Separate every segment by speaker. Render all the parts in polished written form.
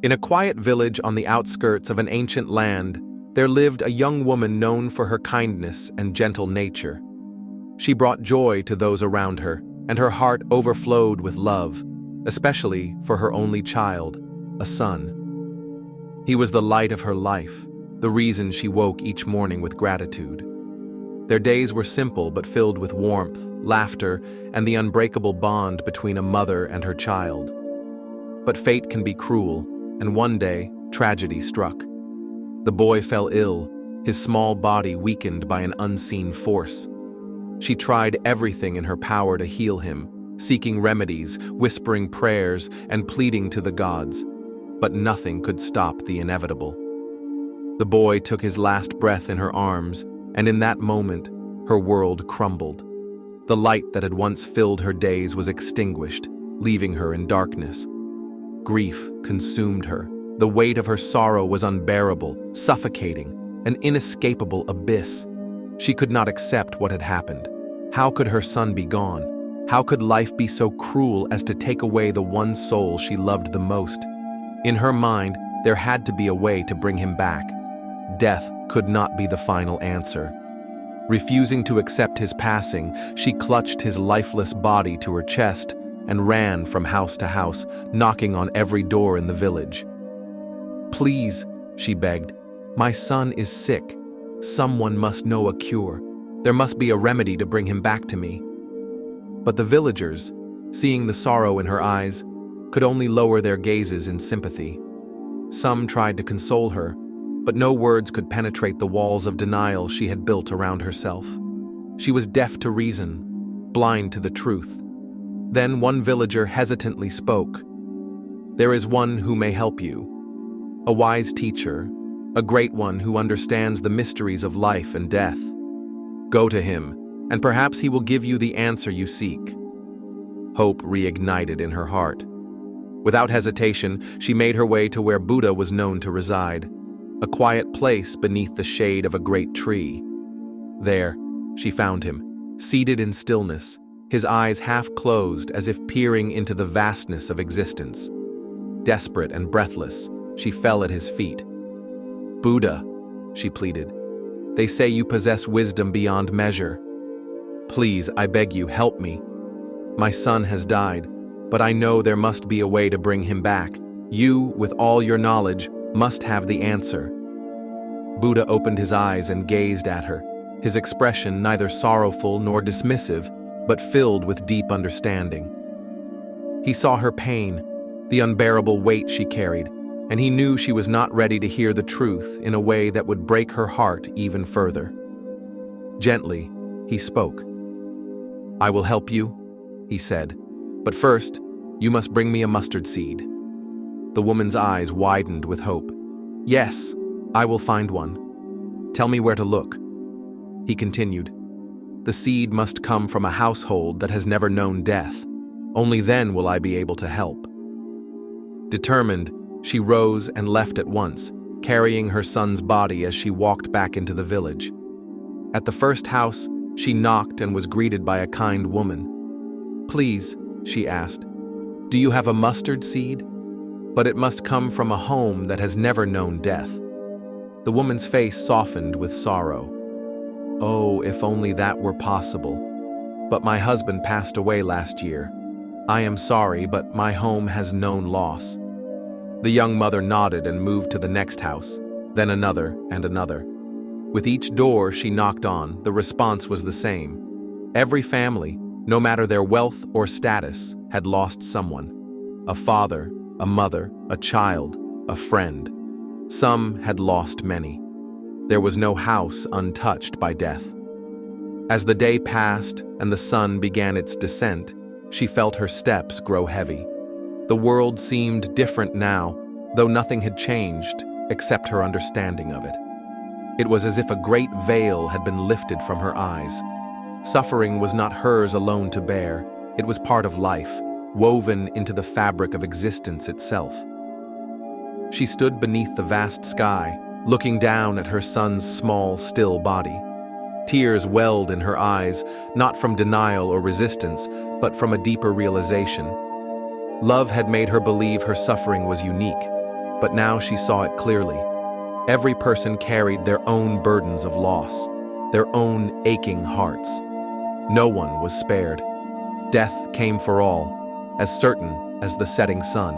Speaker 1: In a quiet village on the outskirts of an ancient land, there lived a young woman known for her kindness and gentle nature. She brought joy to those around her, and her heart overflowed with love, especially for her only child, a son. He was the light of her life, the reason she woke each morning with gratitude. Their days were simple but filled with warmth, laughter, and the unbreakable bond between a mother and her child. But fate can be cruel, and one day, tragedy struck. The boy fell ill, his small body weakened by an unseen force. She tried everything in her power to heal him, seeking remedies, whispering prayers, and pleading to the gods. But nothing could stop the inevitable. The boy took his last breath in her arms, and in that moment, her world crumbled. The light that had once filled her days was extinguished, leaving her in darkness. Grief consumed her. The weight of her sorrow was unbearable, suffocating, an inescapable abyss. She could not accept what had happened. How could her son be gone? How could life be so cruel as to take away the one soul she loved the most? In her mind, there had to be a way to bring him back. Death could not be the final answer. Refusing to accept his passing, she clutched his lifeless body to her chest and ran from house to house, knocking on every door in the village. "Please," she begged, "my son is sick. Someone must know a cure. There must be a remedy to bring him back to me." But the villagers, seeing the sorrow in her eyes, could only lower their gazes in sympathy. Some tried to console her, but no words could penetrate the walls of denial she had built around herself. She was deaf to reason, blind to the truth. Then one villager hesitantly spoke. "There is one who may help you. A wise teacher, a great one who understands the mysteries of life and death. Go to him, and perhaps he will give you the answer you seek." Hope reignited in her heart. Without hesitation, she made her way to where Buddha was known to reside, a quiet place beneath the shade of a great tree. There, she found him, seated in stillness, his eyes half closed as if peering into the vastness of existence. Desperate and breathless, she fell at his feet. "Buddha," she pleaded, "they say you possess wisdom beyond measure. Please, I beg you, help me. My son has died, but I know there must be a way to bring him back. You, with all your knowledge, must have the answer." Buddha opened his eyes and gazed at her, his expression neither sorrowful nor dismissive, but filled with deep understanding. He saw her pain, the unbearable weight she carried, and he knew she was not ready to hear the truth in a way that would break her heart even further. Gently, he spoke. "I will help you," he said, "but first, you must bring me a mustard seed." The woman's eyes widened with hope. "Yes, I will find one. Tell me where to look." He continued, "The seed must come from a household that has never known death. Only then will I be able to help." Determined, she rose and left at once, carrying her son's body as she walked back into the village. At the first house, she knocked and was greeted by a kind woman. "Please," she asked, "do you have a mustard seed? But it must come from a home that has never known death." The woman's face softened with sorrow. "Oh, if only that were possible. But my husband passed away last year. I am sorry, but my home has known loss." The young mother nodded and moved to the next house, then another and another. With each door she knocked on, the response was the same. Every family, no matter their wealth or status, had lost someone. A father, a mother, a child, a friend. Some had lost many. There was no house untouched by death. As the day passed and the sun began its descent, she felt her steps grow heavy. The world seemed different now, though nothing had changed except her understanding of it. It was as if a great veil had been lifted from her eyes. Suffering was not hers alone to bear. It was part of life, woven into the fabric of existence itself. She stood beneath the vast sky, looking down at her son's small, still body. Tears welled in her eyes, not from denial or resistance, but from a deeper realization. Love had made her believe her suffering was unique. But now she saw it clearly. Every person carried their own burdens of loss, their own aching hearts. No one was spared. Death came for all, as certain as the setting sun.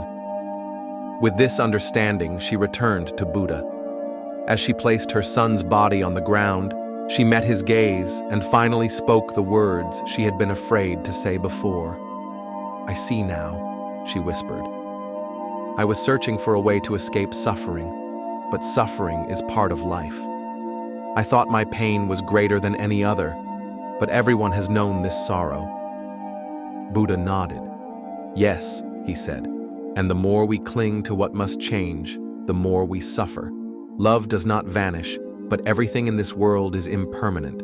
Speaker 1: With this understanding, she returned to Buddha. As she placed her son's body on the ground, she met his gaze and finally spoke the words she had been afraid to say before. "I see now," she whispered. "I was searching for a way to escape suffering, but suffering is part of life. I thought my pain was greater than any other, but everyone has known this sorrow." Buddha nodded. "Yes," he said, "and the more we cling to what must change, the more we suffer. Love does not vanish, but everything in this world is impermanent.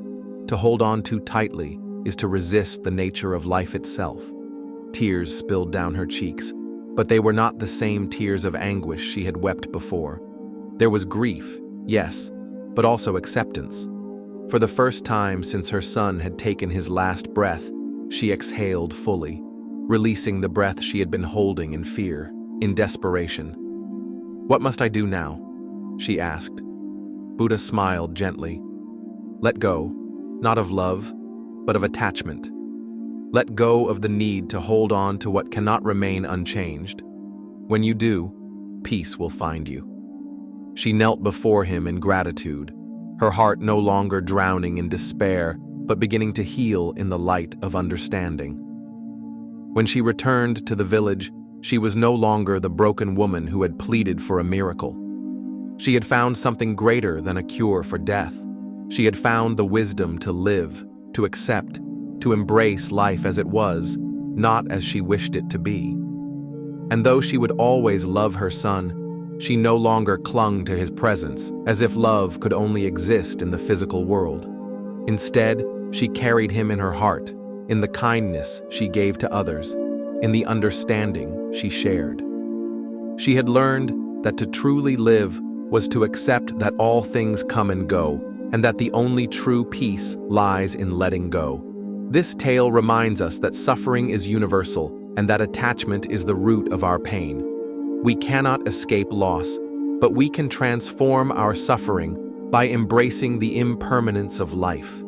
Speaker 1: To hold on too tightly is to resist the nature of life itself." Tears spilled down her cheeks, but they were not the same tears of anguish she had wept before. There was grief, yes, but also acceptance. For the first time since her son had taken his last breath, she exhaled fully, releasing the breath she had been holding in fear, in desperation. "What must I do now?" she asked. Buddha smiled gently. "Let go, not of love, but of attachment. Let go of the need to hold on to what cannot remain unchanged. When you do, peace will find you." She knelt before him in gratitude, her heart no longer drowning in despair, but beginning to heal in the light of understanding. When she returned to the village, she was no longer the broken woman who had pleaded for a miracle. She had found something greater than a cure for death. She had found the wisdom to live, to accept, to embrace life as it was, not as she wished it to be. And though she would always love her son, she no longer clung to his presence as if love could only exist in the physical world. Instead, she carried him in her heart, in the kindness she gave to others, in the understanding she shared. She had learned that to truly live was to accept that all things come and go, and that the only true peace lies in letting go. This tale reminds us that suffering is universal and that attachment is the root of our pain. We cannot escape loss, but we can transform our suffering by embracing the impermanence of life.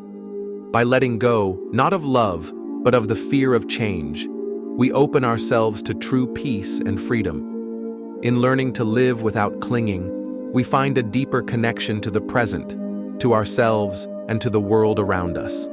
Speaker 1: By letting go, not of love, but of the fear of change, we open ourselves to true peace and freedom. In learning to live without clinging, we find a deeper connection to the present, to ourselves, and to the world around us.